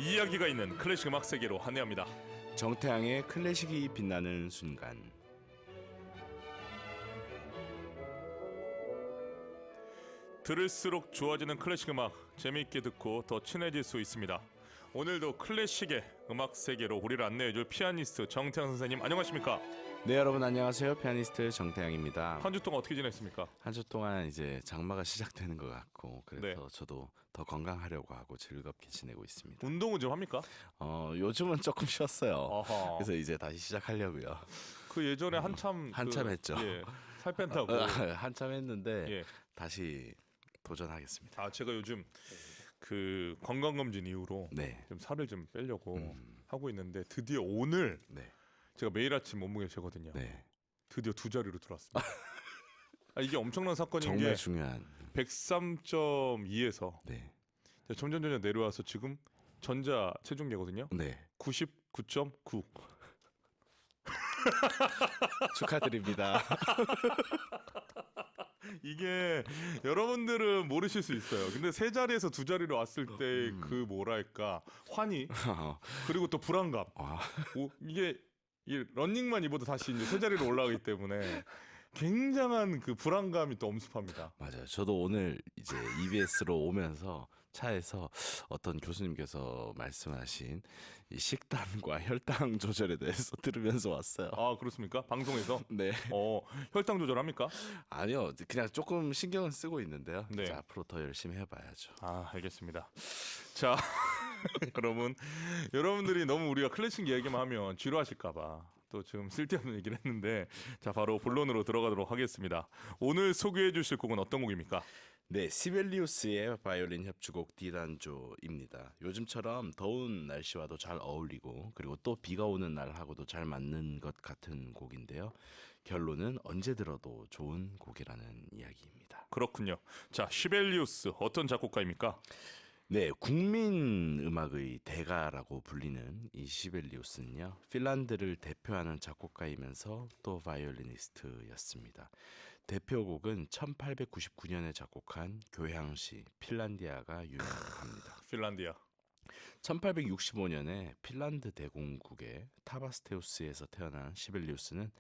이야기가 있는 클래식 음악 세계로 안내합니다. 정태양의 클래식이 빛나는 순간. 들을수록 좋아지는 클래식 음악, 재미있게 듣고 더 친해질 수 있습니다. 오늘도 클래식의 음악 세계로 우리를 안내해줄 피아니스트 정태양 선생님, 안녕하십니까? 네, 여러분 안녕하세요. 피아니스트 정태양입니다. 한 주 동안 어떻게 지냈습니까? 한 주 동안 이제 장마가 시작되는 것 같고 그래서 네. 저도 더 건강하려고 하고 즐겁게 지내고 있습니다. 운동은 좀 합니까? 요즘은 조금 쉬었어요. 어허. 그래서 이제 다시 시작하려고요. 그 예전에 한참 했죠. 예, 살 뺀다고. 한참 했는데 예. 다시 도전하겠습니다. 제가 요즘 그 건강검진 이후로 네. 좀 살을 좀 빼려고 하고 있는데 드디어 오늘 네. 제가 매일 아침 몸무게 재거든요. 네. 드디어 2자리로 들어왔습니다. 이게 엄청난 사건인 정말 게 중요한. 103.2에서 네. 점점 내려와서 지금 전자 체중계거든요. 네. 99.9. 축하드립니다. 이게 여러분들은 모르실 수 있어요. 근데 세 자리에서 2자리로 왔을 때 그 뭐랄까 환희 그리고 또 불안감. 이게 이 러닝만 입어도 다시 이제 세 자리로 올라가기 때문에 굉장한 그 불안감이 또 엄습합니다. 맞아요. 저도 오늘 이제 EBS로 오면서 차에서 어떤 교수님께서 말씀하신 이 식단과 혈당 조절에 대해서 들으면서 왔어요. 아, 그렇습니까? 방송에서? 네. 혈당 조절합니까? 아니요. 그냥 조금 신경은 쓰고 있는데요. 네. 이제 앞으로 더 열심히 해봐야죠. 알겠습니다. 자, 여러분들이 너무 우리가 클래식 이야기만 하면 지루하실까봐 또 지금 쓸데없는 얘기를 했는데, 자, 바로 본론으로 들어가도록 하겠습니다. 오늘 소개해 주실 곡은 어떤 곡입니까? 네, 시벨리우스의 바이올린 협주곡 디단조입니다. 요즘처럼 더운 날씨와도 잘 어울리고 그리고 또 비가 오는 날하고도 잘 맞는 것 같은 곡인데요. 결론은 언제 들어도 좋은 곡이라는 이야기입니다. 그렇군요. 자, 시벨리우스 어떤 작곡가입니까? 네, 국민 음악의 대가라고 불리는 이 시벨리우스는요, 핀란드를 대표하는 작곡가이면서 또 바이올리니스트였습니다. 대표곡은 1899년에 작곡한 교향시 핀란디아가 유명합니다. 핀란디아. 1865년에 핀란드 대공국의 타바스테우스에서 태어난 시벨리우스는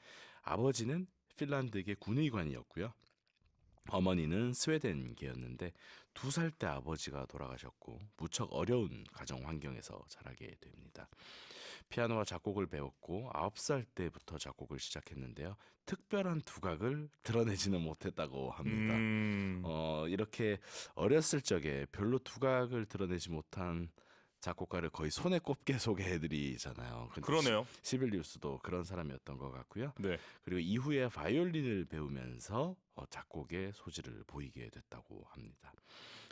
아버지는 핀란드계 군의관이었고요. 어머니는 스웨덴계였는데 2살 때 아버지가 돌아가셨고 무척 어려운 가정 환경에서 자라게 됩니다. 피아노와 작곡을 배웠고 9살 때부터 작곡을 시작했는데요. 특별한 두각을 드러내지는 못했다고 합니다. 이렇게 어렸을 적에 별로 두각을 드러내지 못한 작곡가를 거의 손에 꼽게 소개해드리잖아요. 그러네요. 시벨리우스도 그런 사람이었던 것 같고요. 네. 그리고 이후에 바이올린을 배우면서 작곡의 소질을 보이게 됐다고 합니다.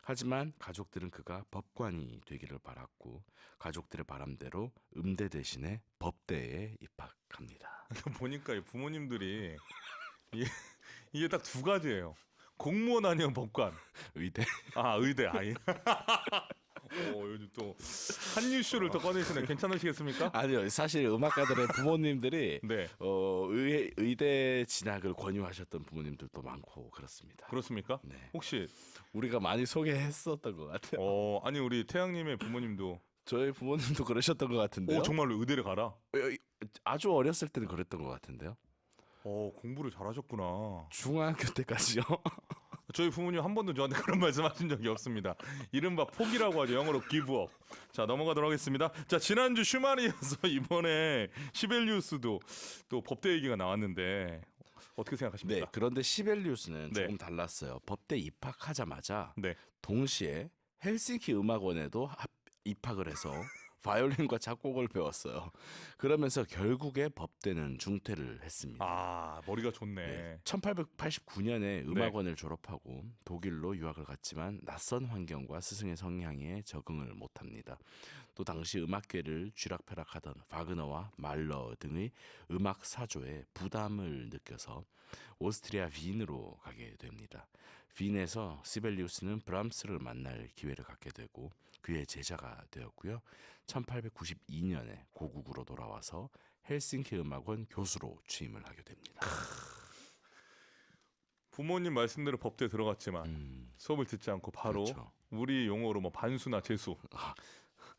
하지만 가족들은 그가 법관이 되기를 바랐고 가족들의 바람대로 음대 대신에 법대에 입학합니다. 보니까 이 부모님들이 이게 딱 2가지예요. 공무원 아니면 법관. 의대. 의대. 요즘 또 한 이슈를 더 꺼내시네. 괜찮으시겠습니까? 아니요, 사실 음악가들의 부모님들이 네. 의대 진학을 권유하셨던 부모님들도 많고 그렇습니다. 그렇습니까? 네. 혹시 우리가 많이 소개했었던 것 같아요. 아니 우리 태양님의 부모님도 저희 부모님도 그러셨던 것 같은데요. 정말로 의대를 가라? 아주 어렸을 때는 그랬던 것 같은데요. 공부를 잘하셨구나. 중학교 때까지요. 저희 부모님 한 번도 저한테 그런 말씀하신 적이 없습니다. 이른바 포기라고 하죠. 영어로 give up. 자, 넘어가도록 하겠습니다. 자, 지난주 슈만이어서 이번에 시벨리우스도 또 법대 얘기가 나왔는데 어떻게 생각하십니까? 네, 그런데 시벨리우스는 네. 조금 달랐어요. 법대 입학하자마자 네. 동시에 헬싱키 음악원에도 입학을 해서 바이올린과 작곡을 배웠어요. 그러면서 결국에 법대는 중퇴를 했습니다. 머리가 좋네. 네, 1889년에 음악원을 졸업하고 독일로 유학을 갔지만 낯선 환경과 스승의 성향에 적응을 못합니다. 또 당시 음악계를 쥐락펴락하던 바그너와 말러 등의 음악 사조에 부담을 느껴서 오스트리아 빈으로 가게 됩니다. 빈에서 시벨리우스는 브람스를 만날 기회를 갖게 되고 그의 제자가 되었고요. 1892년에 고국으로 돌아와서 헬싱키 음악원 교수로 취임을 하게 됩니다. 부모님 말씀대로 법대에 들어갔지만 수업을 듣지 않고 바로 그렇죠. 우리 용어로 뭐 반수나 재수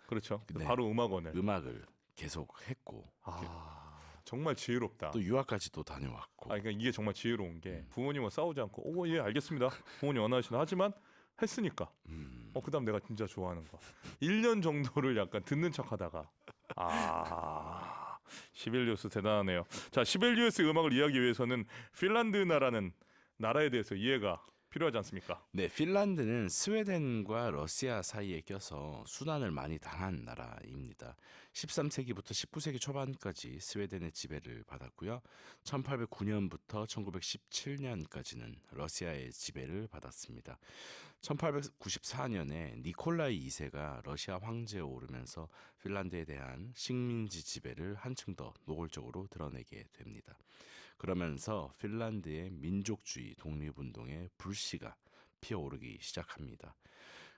그렇죠. 네. 바로 음악원을. 음악을 계속 했고 정말 지혜롭다. 또 유학까지도 다녀왔고. 그러니까 이게 정말 지혜로운 게 부모님과 싸우지 않고 예 알겠습니다. 부모님 원하시나 하지만 했으니까. 그다음 내가 진짜 좋아하는 거. 1년 정도를 약간 듣는 척하다가 시벨리우스 대단하네요. 자, 시벨리우스의 음악을 이해하기 위해서는 핀란드나라는 나라에 대해서 이해가 필요하지 않습니까? 네, 핀란드는 스웨덴과 러시아 사이에 껴서 순환을 많이 당한 나라입니다. 13세기부터 19세기 초반까지 스웨덴의 지배를 받았고요. 1809년부터 1917년까지는 러시아의 지배를 받았습니다. 1894년에 니콜라이 2세가 러시아 황제에 오르면서 핀란드에 대한 식민지 지배를 한층 더 노골적으로 드러내게 됩니다. 그러면서 핀란드의 민족주의 독립운동의 불씨가 피어오르기 시작합니다.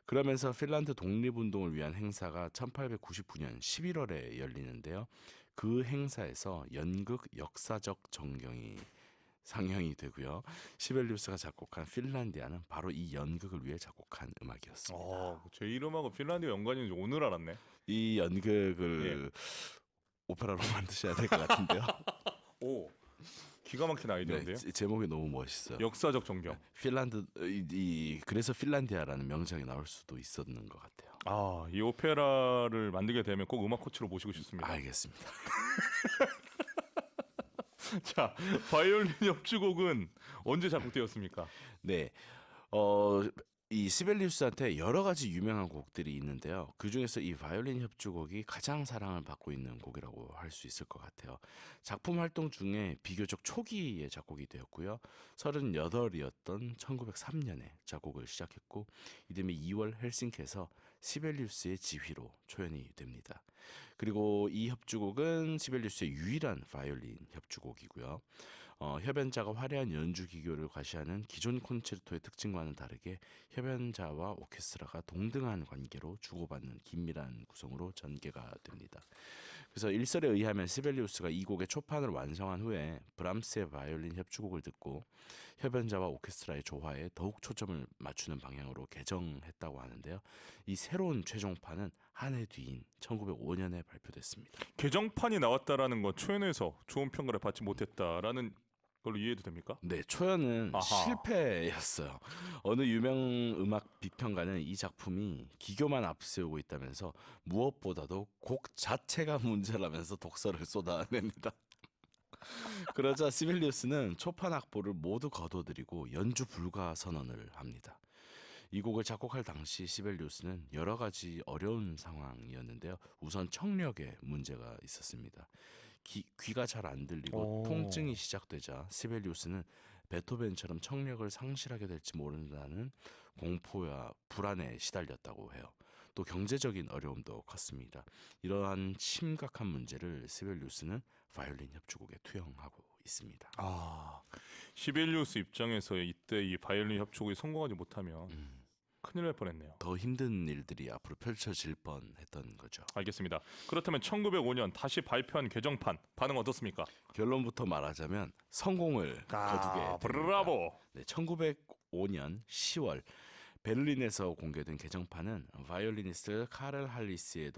그러면서 핀란드 독립운동을 위한 행사가 1899년 11월에 열리는데요. 그 행사에서 연극 역사적 정경이 상영이 되고요. 시벨리우스가 작곡한 핀란디아는 바로 이 연극을 위해 작곡한 음악이었습니다. 제 이름하고 핀란드가 연관이 있는지 오늘 알았네. 이 연극을 오페라로 만드셔야 될 것 같은데요. 오, 기가 막힌 아이디어인데요. 네, 제목이 너무 멋있어요. 역사적 정경. 핀란드 그래서 핀란디아라는 명작이 나올 수도 있었는 것 같아요. 이 오페라를 만들게 되면 꼭 음악 코치로 모시고 싶습니다. 알겠습니다. 자, 바이올린 협주곡은 언제 작곡되었습니까? 네, 이 시벨리우스한테 여러 가지 유명한 곡들이 있는데요. 그 중에서 이 바이올린 협주곡이 가장 사랑을 받고 있는 곡이라고 할 수 있을 것 같아요. 작품 활동 중에 비교적 초기에 작곡이 되었고요. 38이었던 1903년에 작곡을 시작했고 이듬해 2월 헬싱키에서 시벨리우스의 지휘로 초연이 됩니다. 그리고 이 협주곡은 시벨리우스의 유일한 바이올린 협주곡이고요. 협연자가 화려한 연주 기교를 과시하는 기존 콘체르토의 특징과는 다르게 협연자와 오케스트라가 동등한 관계로 주고받는 긴밀한 구성으로 전개가 됩니다. 그래서 일설에 의하면 시벨리우스가 이 곡의 초판을 완성한 후에 브람스의 바이올린 협주곡을 듣고 협연자와 오케스트라의 조화에 더욱 초점을 맞추는 방향으로 개정했다고 하는데요. 이 새로운 최종판은 한 해 뒤인 1905년에 발표됐습니다. 개정판이 나왔다라는 건 초연에서 좋은 평가를 받지 못했다라는 걸로 이해해도 됩니까? 네, 초연은 실패였어요. 어느 유명 음악 비평가는 이 작품이 기교만 앞세우고 있다면서 무엇보다도 곡 자체가 문제라면서 독설을 쏟아냅니다. 그러자 시벨리우스는 초판 악보를 모두 거둬들이고 연주 불가 선언을 합니다. 이 곡을 작곡할 당시 시벨리우스는 여러 가지 어려운 상황이었는데요. 우선 청력에 문제가 있었습니다. 귀가 잘 안 들리고 통증이 시작되자 시벨리우스는 베토벤처럼 청력을 상실하게 될지 모른다는 공포와 불안에 시달렸다고 해요. 또 경제적인 어려움도 컸습니다. 이러한 심각한 문제를 시벨리우스는 바이올린 협주곡에 투영하고 있습니다. 시벨리우스 입장에서 이때 이 바이올린 협주곡이 성공하지 못하면 큰일 날 뻔했네요. 더 힘든 일들이 앞으로 펼쳐질 뻔했던 거죠. 알겠습니다. 그렇다면 1905년 다시 발표한 개정판 반응 어떻습니까? 결론부터 말하자면 성공을 거두게 됩니다. 브라보. 네, 1905년 10월 베를린에서 공개된 개정판은 바이올리니스트 카렐 할리스의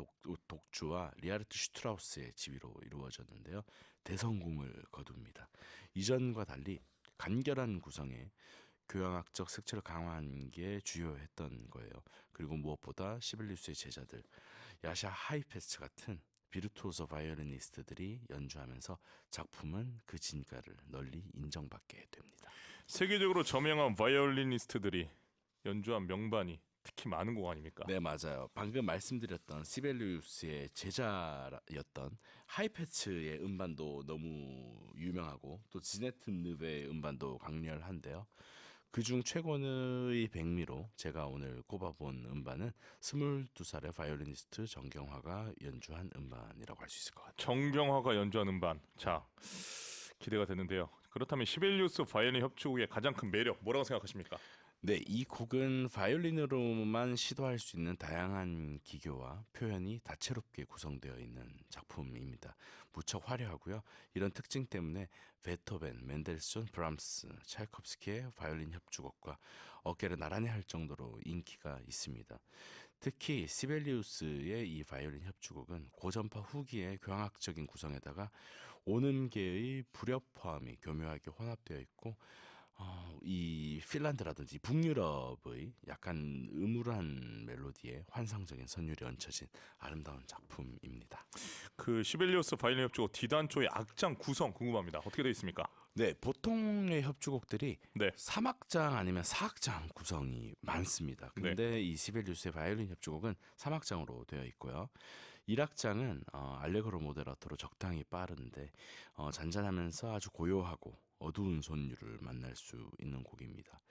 독주와 리하르트 슈트라우스의 지휘로 이루어졌는데요. 대성공을 거둡니다. 이전과 달리 간결한 구성에 교향악적 색채를 강화한 게 주요했던 거예요. 그리고 무엇보다 시벨리우스의 제자들 야샤 하이페스트 같은 비르투오소 바이올리니스트들이 연주하면서 작품은 그 진가를 널리 인정받게 됩니다. 세계적으로 저명한 바이올리니스트들이 연주한 명반이 특히 많은 곡 아닙니까? 네, 맞아요. 방금 말씀드렸던 시벨리우스의 제자였던 하이페츠의 음반도 너무 유명하고 또 지네트 느베의 음반도 강렬한데요. 그중 최고의 백미로 제가 오늘 꼽아본 음반은 22살의 바이올리니스트 정경화가 연주한 음반이라고 할 수 있을 것 같아요. 정경화가 연주한 음반. 자, 기대가 되는데요. 그렇다면 시벨리우스 바이올린 협주곡의 가장 큰 매력 뭐라고 생각하십니까? 네, 이 곡은 바이올린으로만 시도할 수 있는 다양한 기교와 표현이 다채롭게 구성되어 있는 작품입니다. 무척 화려하고요. 이런 특징 때문에 베토벤, 멘델손, 브람스, 차이콥스키의 바이올린 협주곡과 어깨를 나란히 할 정도로 인기가 있습니다. 특히 시벨리우스의 이 바이올린 협주곡은 고전파 후기의 교향악적인 구성에다가 오음계의 불협화음이 교묘하게 혼합되어 있고 이 핀란드라든지 북유럽의 약간 음울한 멜로디에 환상적인 선율이 얹혀진 아름다운 작품입니다. 그 시벨리우스 바이올린 협주곡 D단조의 악장 구성 궁금합니다. 어떻게 되어 있습니까? 네, 보통의 협주곡들이 네. 3악장 아니면 4악장 구성이 많습니다. 근데 이 시벨리우스의 바이올린 협주곡은 3악장으로 되어 있고요. 1악장은 알레그로 모데라토로 적당히 빠른데 잔잔하면서 아주 고요하고 어두운 선율을 만날 수 있는 곡입니다.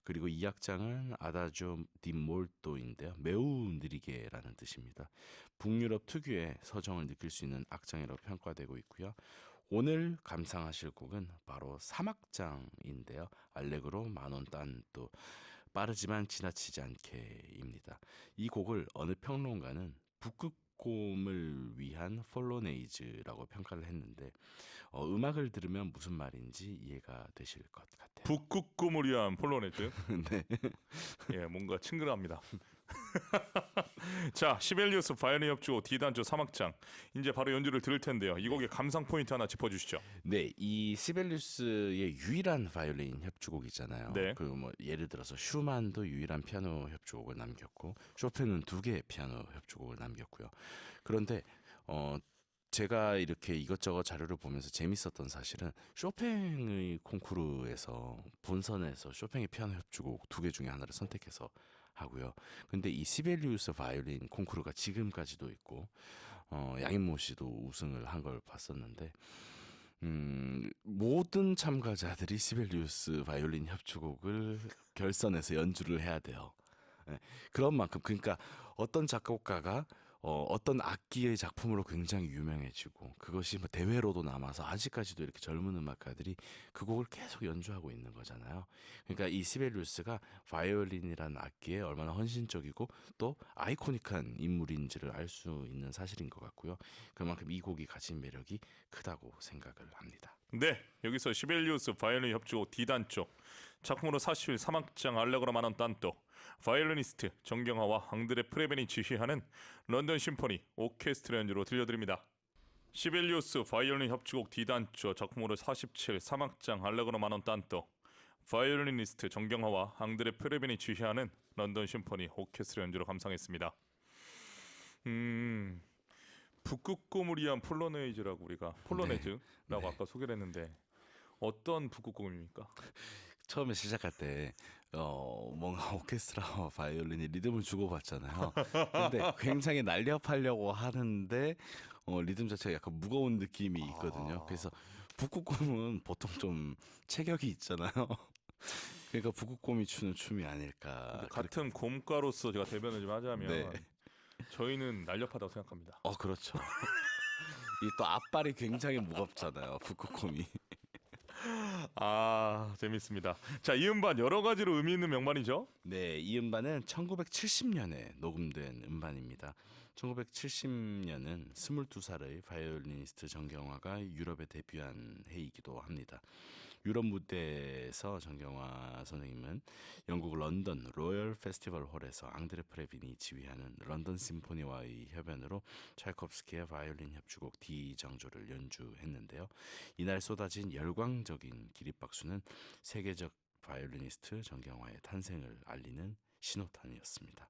그리고 2악장은 아다조 디 몰토인데요. 매우 느리게라는 뜻입니다. 북유럽 특유의 서정을 느낄 수 있는 악장이라고 평가되고 있고요. 오늘 감상하실 곡은 바로 3악장인데요. 알레그로 마논 탄토 빠르지만 지나치지 않게입니다. 이 곡을 어느 평론가는 북극곰을 위한 폴로네이즈라고 평가를 했는데 음악을 들으면 무슨 말인지 이해가 되실 것 같아요. 북극곰을 위한 폴로네즈. 네. 예, 뭔가 친근합니다. 자, 시벨리우스 바이올린 협주곡 D단조 3악장. 이제 바로 연주를 들을 텐데요. 이 곡의 감상 포인트 하나 짚어주시죠. 네, 이 시벨리우스의 유일한 바이올린 협주곡이잖아요. 네. 그 뭐 예를 들어서 슈만도 유일한 피아노 협주곡을 남겼고 쇼팽은 2개의 피아노 협주곡을 남겼고요. 그런데 제가 이렇게 이것저것 자료를 보면서 재밌었던 사실은 쇼팽의 콩쿠르에서 본선에서 쇼팽의 피아노 협주곡 2개 중에 하나를 선택해서 하고요. 근데 이 시벨리우스 바이올린 콩쿠르가 지금까지도 있고 양인모 씨도 우승을 한 걸 봤었는데 모든 참가자들이 시벨리우스 바이올린 협주곡을 결선에서 연주를 해야 돼요. 예, 그런 만큼 그러니까 어떤 작곡가가 어떤 악기의 작품으로 굉장히 유명해지고 그것이 뭐 대회로도 남아서 아직까지도 이렇게 젊은 음악가들이 그 곡을 계속 연주하고 있는 거잖아요. 그러니까 이 시벨리우스가 바이올린이라는 악기에 얼마나 헌신적이고 또 아이코닉한 인물인지를 알 수 있는 사실인 것 같고요. 그만큼 이 곡이 가진 매력이 크다고 생각을 합니다. 네, 여기서 시벨리우스 바이올린 협주곡 D단조 작품으로 41 3악장 알레그로 마논 탄토 바이올리니스트 정경화와 앙드레 프레벤이 지휘하는 런던 심포니 오케스트라 연주로 들려드립니다. 시벨리우스 바이올린 협주곡 D단조 작품으로 47 3악장 알레그로 마논 탄토 바이올리니스트 정경화와 앙드레 프레벤이 지휘하는 런던 심포니 오케스트라 연주로 감상했습니다. 북극곰을 위한 폴로네이즈라고 우리가 폴로네즈라고 네. 아까 소개를 했는데 어떤 북극곰입니까? 처음에 시작할 때 뭔가 오케스트라와 바이올린이 리듬을 주고받잖아요. 근데 굉장히 날렵하려고 하는데 리듬 자체가 약간 무거운 느낌이 있거든요. 그래서 북극곰은 보통 좀 체격이 있잖아요. 그러니까 북극곰이 추는 춤이 아닐까. 같은 곰과로서 제가 대변을 좀 하자면 네. 저희는 날렵하다고 생각합니다. 그렇죠. 이 또 앞발이 굉장히 무겁잖아요. 북극곰이. 아, 재밌습니다. 자, 이 음반 여러 가지로 의미 있는 명반이죠? 네, 이 음반은 1970년에 녹음된 음반입니다. 1970년은 22살의 바이올리니스트 정경화가 유럽에 데뷔한 해이기도 합니다. 유럽 무대에서 정경화 선생님은 영국 런던 로열 페스티벌 홀에서 앙드레 프레빈이 지휘하는 런던 심포니와의 협연으로 차이콥스키의 바이올린 협주곡 D장조를 연주했는데요. 이날 쏟아진 열광적인 기립박수는 세계적 바이올리니스트 정경화의 탄생을 알리는 신호탄이었습니다.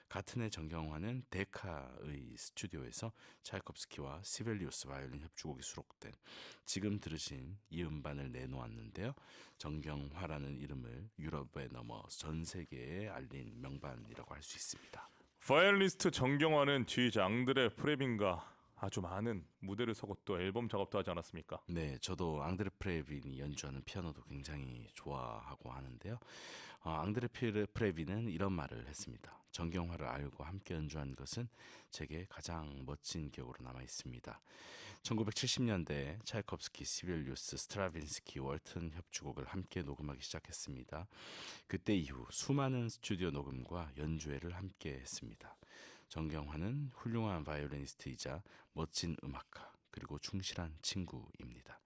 같은 해 정경화는 데카의 스튜디오에서 차이콥스키와 시벨리우스 바이올린 협주곡이 수록된 지금 들으신 이 음반을 내놓았는데요. 정경화라는 이름을 유럽에 넘어 전 세계에 알린 명반이라고 할 수 있습니다. 바이올리니스트 정경화는 지휘자 앙드레 프레빈과 아주 많은 무대를 서고 또 앨범 작업도 하지 않았습니까? 네, 저도 앙드레 프레빈이 연주하는 피아노도 굉장히 좋아하고 하는데요. 앙드레 프레비는 이런 말을 했습니다. 정경화를 알고 함께 연주한 것은 제게 가장 멋진 기억으로 남아 있습니다. 1970년대 차이콥스키, 시벨리우스, 스트라빈스키, 월튼 협주곡을 함께 녹음하기 시작했습니다. 그때 이후 수많은 스튜디오 녹음과 연주회를 함께 했습니다. 정경화는 훌륭한 바이올리니스트이자 멋진 음악가 그리고 충실한 친구입니다.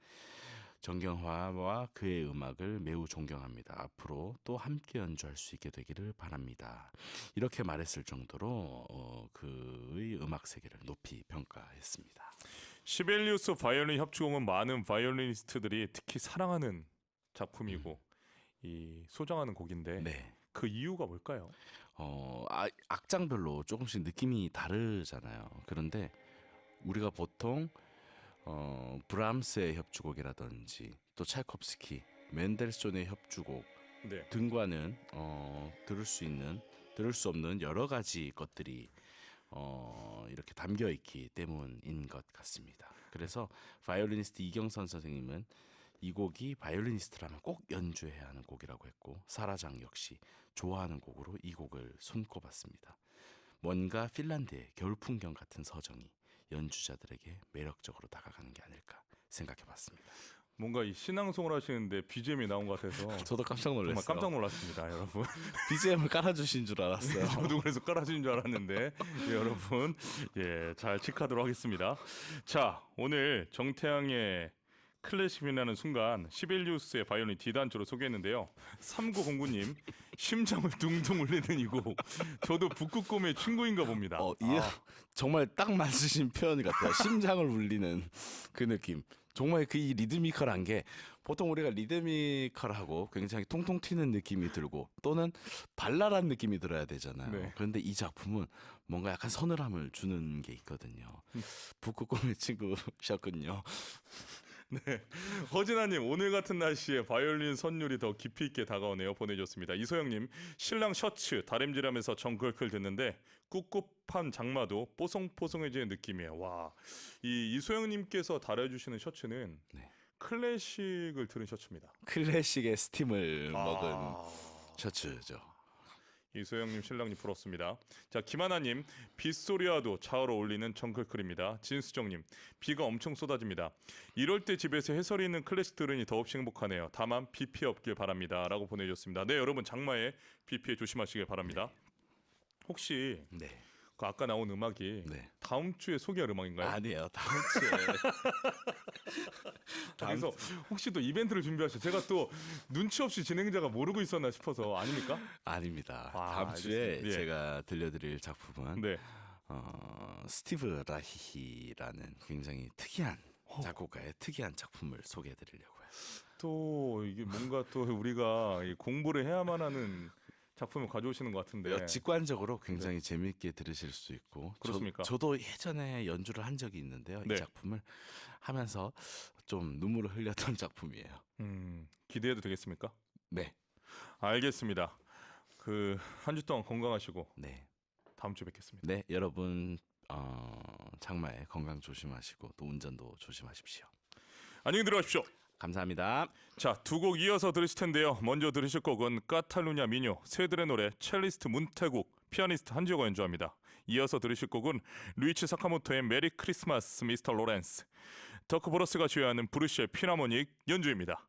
정경화와 그의 음악을 매우 존경합니다. 앞으로 또 함께 연주할 수 있게 되기를 바랍니다. 이렇게 말했을 정도로 그의 음악 세계를 높이 평가했습니다. 시벨리우스 바이올린 협주곡은 많은 바이올리니스트들이 특히 사랑하는 작품이고 이 소장하는 곡인데 네. 그 이유가 뭘까요? 악장별로 조금씩 느낌이 다르잖아요. 그런데 우리가 보통 브람스의 협주곡이라든지 또 차이콥스키, 멘델소hn의 협주곡 네. 등과는 들을 수 없는 여러 가지 것들이 이렇게 담겨 있기 때문인 것 같습니다. 그래서 바이올리니스트 이경선 선생님은 이 곡이 바이올리니스트라면 꼭 연주해야 하는 곡이라고 했고 사라장 역시 좋아하는 곡으로 이 곡을 손꼽았습니다. 뭔가 핀란드의 겨울 풍경 같은 서정이 연주자들에게 매력적으로 다가가는 게 아닐까 생각해봤습니다. 뭔가 이 신앙송을 하시는데 BGM이 나온 것 같아서 저도 깜짝 놀랐어요. 정말 깜짝 놀랐습니다, 여러분. BGM을 깔아주신 줄 알았어요. 저도 그래서 깔아주신 줄 알았는데 여러분 잘 체크하도록 하겠습니다. 자, 오늘 정태양의 클래식 빛나는 순간 시벨리우스의 바이올린 D단조로 소개했는데요. 3909님 심장을 둥둥 울리는 이 곡 저도 북극곰의 친구인가 봅니다. 정말 딱 맞으신 표현 같아요. 심장을 울리는 그 느낌. 정말 그 이 리드미컬한 게 보통 우리가 리드미컬하고 굉장히 통통 튀는 느낌이 들고 또는 발랄한 느낌이 들어야 되잖아요. 네. 그런데 이 작품은 뭔가 약간 서늘함을 주는 게 있거든요. 북극곰의 친구셨군요. 네, 허진아님 오늘 같은 날씨에 바이올린 선율이 더 깊이 있게 다가오네요. 보내줬습니다. 이소영님 신랑 셔츠 다림질하면서 정글클 듣는데 꿉꿉한 장마도 뽀송뽀송해지는 느낌이에요. 와, 이 이소영님께서 달아주시는 셔츠는 네. 클래식을 들은 셔츠입니다. 클래식의 스팀을 먹은 셔츠죠. 이소영님 신랑님 부럽습니다. 자, 김하나님 빗소리와도 잘 어울리는 정글클입니다. 진수정님 비가 엄청 쏟아집니다. 이럴 때 집에서 해설이 있는 클래식 들으니 더없이 행복하네요. 다만 비 피해 없길 바랍니다. 라고 보내주셨습니다. 네, 여러분 장마에 비 피해 조심하시길 바랍니다. 혹시 네. 그 아까 나온 음악이 네. 다음 주에 소개할 음악인가요? 아니에요. 다음 주에. 그래서 혹시 또 이벤트를 준비하셔. 제가 또 눈치 없이 진행자가 모르고 있었나 싶어서 아닙니까? 아닙니다. 아, 다음 주에 알겠습니다. 예. 제가 들려드릴 작품은 네. 스티브 라히히라는 굉장히 특이한 작곡가의 특이한 작품을 소개해드리려고요. 또 이게 뭔가 또 우리가 이 공부를 해야만 하는 작품을 가져오시는 것 같은데. 직관적으로 굉장히 재미있게 들으실 수 있고 그렇습니까? 저도 예전에 연주를 한 적이 있는데요. 네. 이 작품을 하면서 좀 눈물을 흘렸던 작품이에요. 기대해도 되겠습니까? 네. 알겠습니다. 그 한 주 동안 건강하시고 네. 다음 주에 뵙겠습니다. 네, 여러분 장마에 건강 조심하시고 또 운전도 조심하십시오. 안녕히 들어가십시오. 감사합니다. 자, 두 곡 이어서 들으실 텐데요. 먼저 들으실 곡은 카탈루냐 민요, 새들의 노래, 첼리스트 문태국, 피아니스트 한지호가 연주합니다. 이어서 들으실 곡은 루이치 사카모토의 메리 크리스마스 미스터 로렌스, 더크 브러스가 주요하는 브루시의 피나모닉 연주입니다.